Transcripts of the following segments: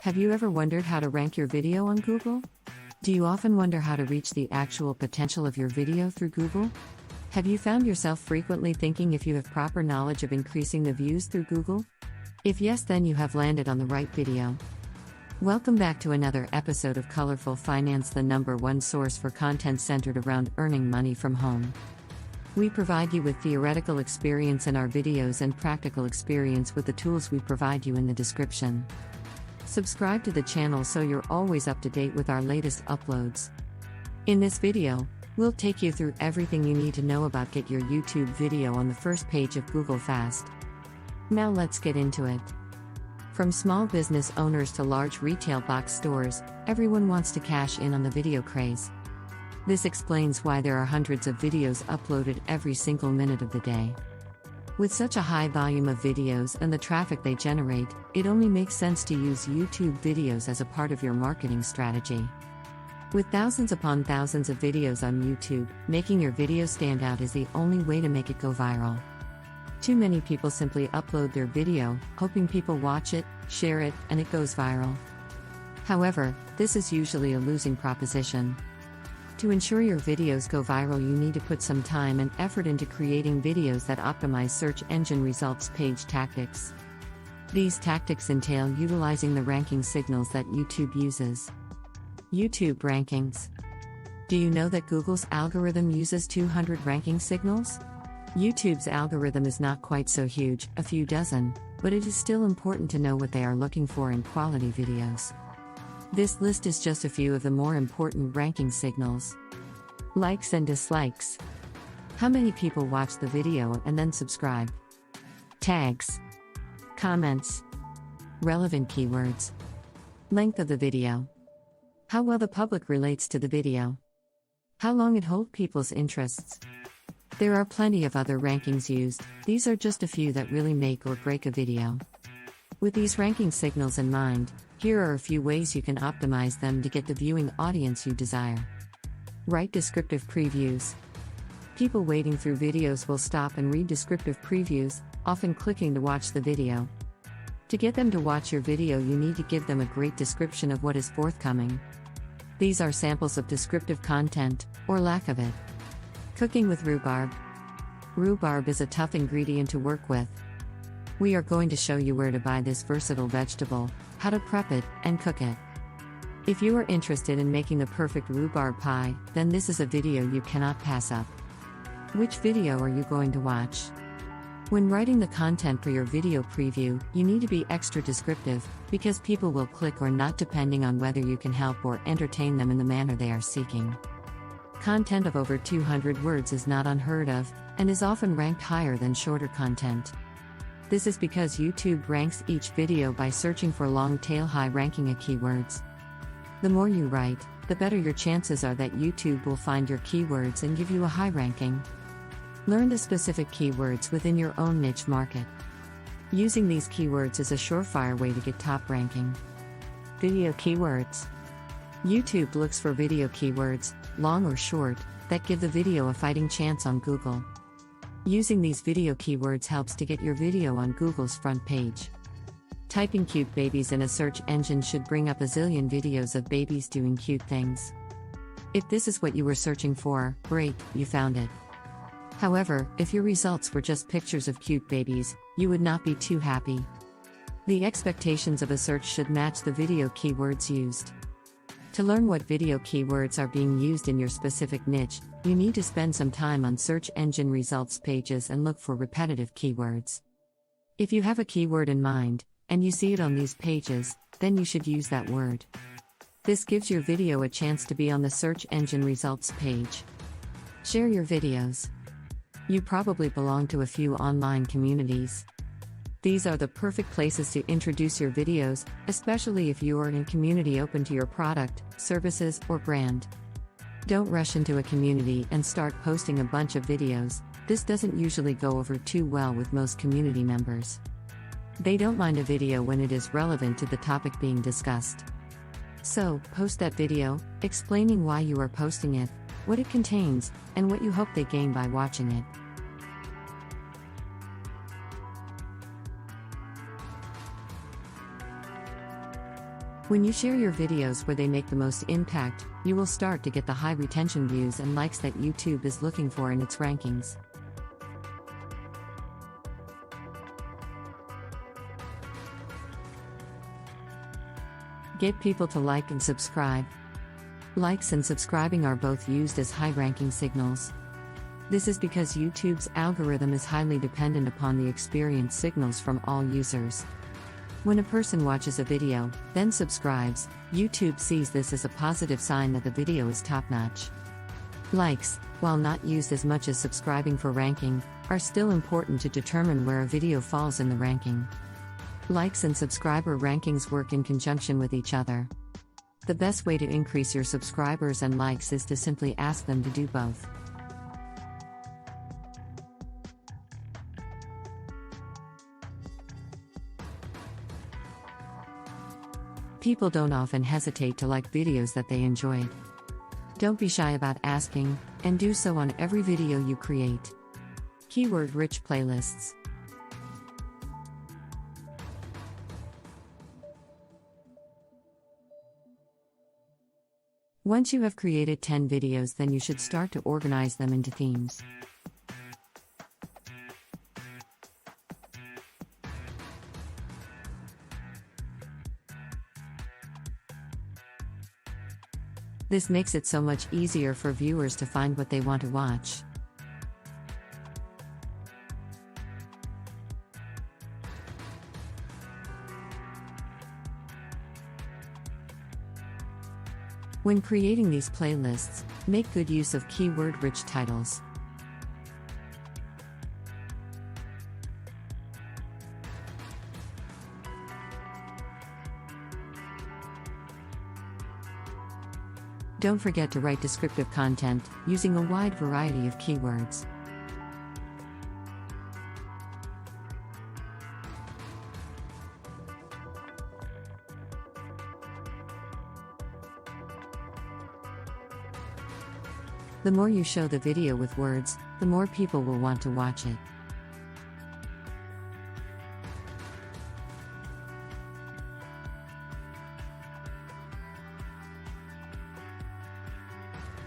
Have you ever wondered how to rank your video on Google? Do you often wonder how to reach the actual potential of your video through Google? Have you found yourself frequently thinking if you have proper knowledge of increasing the views through Google? If yes, then you have landed on the right video. Welcome back to another episode of Colorful Finance, the #1 source for content centered around earning money from home. We provide you with theoretical experience in our videos and practical experience with the tools we provide you in the description. Subscribe to the channel so you're always up to date with our latest uploads. In this video, we'll take you through everything you need to know about get your YouTube video on the first page of Google fast. Now let's get into it. From small business owners to large retail box stores, everyone wants to cash in on the video craze. This explains why there are hundreds of videos uploaded every single minute of the day. With such a high volume of videos and the traffic they generate, it only makes sense to use YouTube videos as a part of your marketing strategy. With thousands upon thousands of videos on YouTube, making your video stand out is the only way to make it go viral. Too many people simply upload their video, hoping people watch it, share it, and it goes viral. However, this is usually a losing proposition. To ensure your videos go viral, you need to put some time and effort into creating videos that optimize search engine results page tactics. These tactics entail utilizing the ranking signals that YouTube uses. YouTube rankings. Do you know that Google's algorithm uses 200 ranking signals? YouTube's algorithm is not quite so huge, a few dozen, but it is still important to know what they are looking for in quality videos. This list is just a few of the more important ranking signals. Likes and dislikes. How many people watch the video and then subscribe? Tags. Comments. Relevant keywords. Length of the video. How well the public relates to the video. How long it holds people's interests. There are plenty of other rankings used, these are just a few that really make or break a video. With these ranking signals in mind, here are a few ways you can optimize them to get the viewing audience you desire. Write descriptive previews. People wading through videos will stop and read descriptive previews, often clicking to watch the video. To get them to watch your video, you need to give them a great description of what is forthcoming. These are samples of descriptive content, or lack of it. Cooking with rhubarb. Rhubarb is a tough ingredient to work with. We are going to show you where to buy this versatile vegetable, how to prep it, and cook it. If you are interested in making the perfect rhubarb pie, then this is a video you cannot pass up. Which video are you going to watch? When writing the content for your video preview, you need to be extra descriptive, because people will click or not depending on whether you can help or entertain them in the manner they are seeking. Content of over 200 words is not unheard of, and is often ranked higher than shorter content. This is because YouTube ranks each video by searching for long-tail high-ranking keywords. The more you write, the better your chances are that YouTube will find your keywords and give you a high ranking. Learn the specific keywords within your own niche market. Using these keywords is a surefire way to get top ranking. Video keywords. YouTube looks for video keywords, long or short, that give the video a fighting chance on Google. Using these video keywords helps to get your video on Google's front page. Typing cute babies in a search engine should bring up a zillion videos of babies doing cute things. If this is what you were searching for, great, you found it. However, if your results were just pictures of cute babies, you would not be too happy. The expectations of a search should match the video keywords used. To learn what video keywords are being used in your specific niche, you need to spend some time on search engine results pages and look for repetitive keywords. If you have a keyword in mind, and you see it on these pages, then you should use that word. This gives your video a chance to be on the search engine results page. Share your videos. You probably belong to a few online communities. These are the perfect places to introduce your videos, especially if you are in a community open to your product, services, or brand. Don't rush into a community and start posting a bunch of videos. This doesn't usually go over too well with most community members. They don't mind a video when it is relevant to the topic being discussed. So, post that video, explaining why you are posting it, what it contains, and what you hope they gain by watching it. When you share your videos where they make the most impact, you will start to get the high retention views and likes that YouTube is looking for in its rankings. Get people to like and subscribe. Likes and subscribing are both used as high-ranking signals. This is because YouTube's algorithm is highly dependent upon the experienced signals from all users. When a person watches a video, then subscribes, YouTube sees this as a positive sign that the video is top-notch. Likes, while not used as much as subscribing for ranking, are still important to determine where a video falls in the ranking. Likes and subscriber rankings work in conjunction with each other. The best way to increase your subscribers and likes is to simply ask them to do both. People don't often hesitate to like videos that they enjoyed. Don't be shy about asking, and do so on every video you create. Keyword-rich playlists. Once you have created 10 videos, then you should start to organize them into themes. This makes it so much easier for viewers to find what they want to watch. When creating these playlists, make good use of keyword-rich titles. Don't forget to write descriptive content, using a wide variety of keywords. The more you show the video with words, the more people will want to watch it.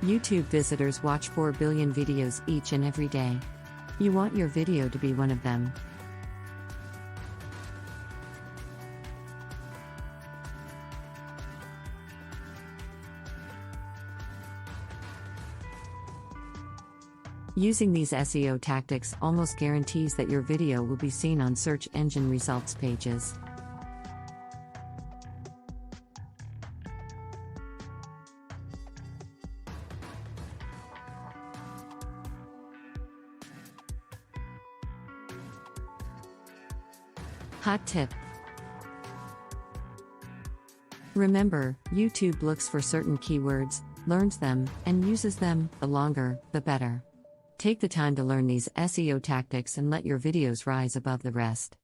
YouTube visitors watch 4 billion videos each and every day. You want your video to be one of them. Using these SEO tactics almost guarantees that your video will be seen on search engine results pages. Hot tip. Remember, YouTube looks for certain keywords, learns them, and uses them. The longer, the better. Take the time to learn these SEO tactics and let your videos rise above the rest.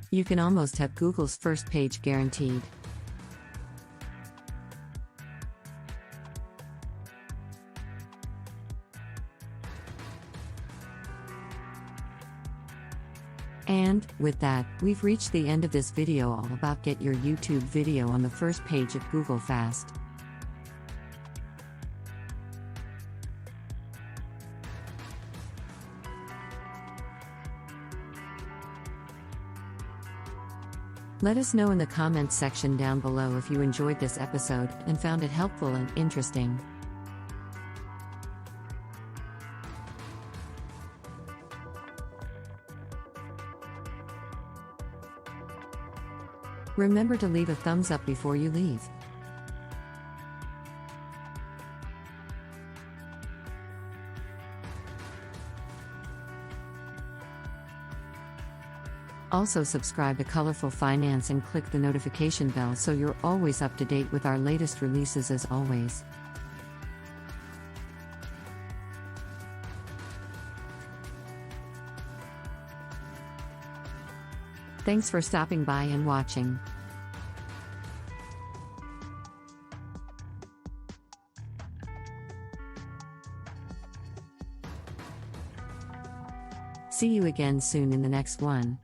You can almost have Google's first page guaranteed. And, with that, we've reached the end of this video all about get your YouTube video on the first page of Google fast. Let us know in the comments section down below if you enjoyed this episode and found it helpful and interesting. Remember to leave a thumbs up before you leave. Also subscribe to Colorful Finance and click the notification bell so you're always up to date with our latest releases as always. Thanks for stopping by and watching. See you again soon in the next one.